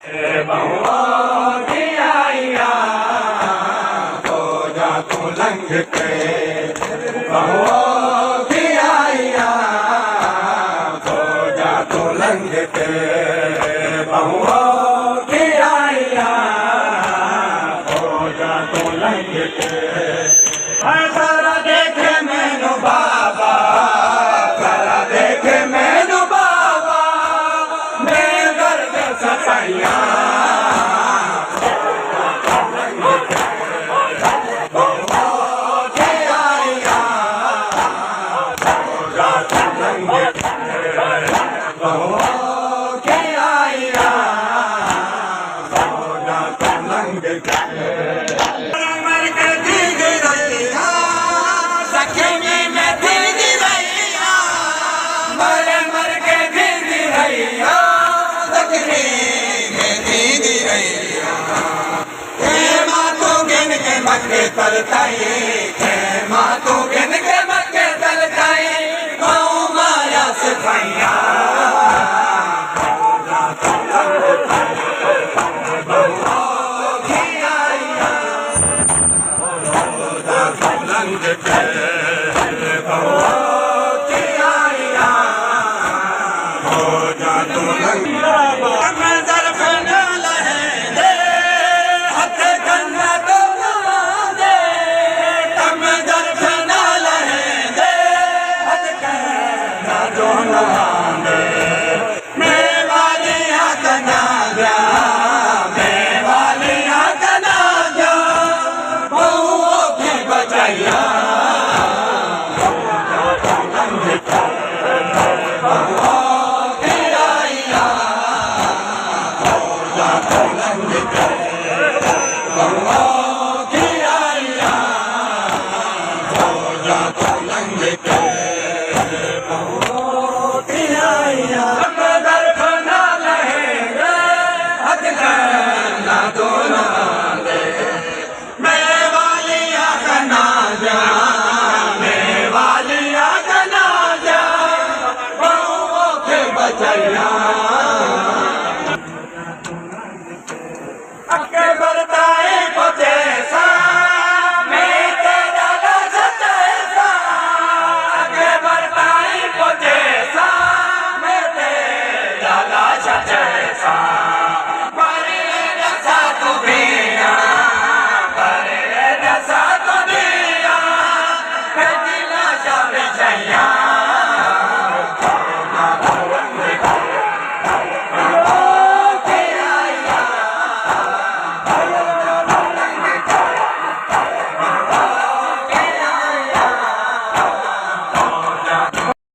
बहुओं की आइया हो जा तू लंघ के बहुओं की आइया हो जा तू लंघ के बहुओं की आइया हो जा तू लंघ के जरा देखे मैनू बाबा जरा देखे मैनू बाबा मैं दर्द सताइया मक्के तलताई माँ तू गिन के मक्के तलताई गौ माया सिखाइया Oh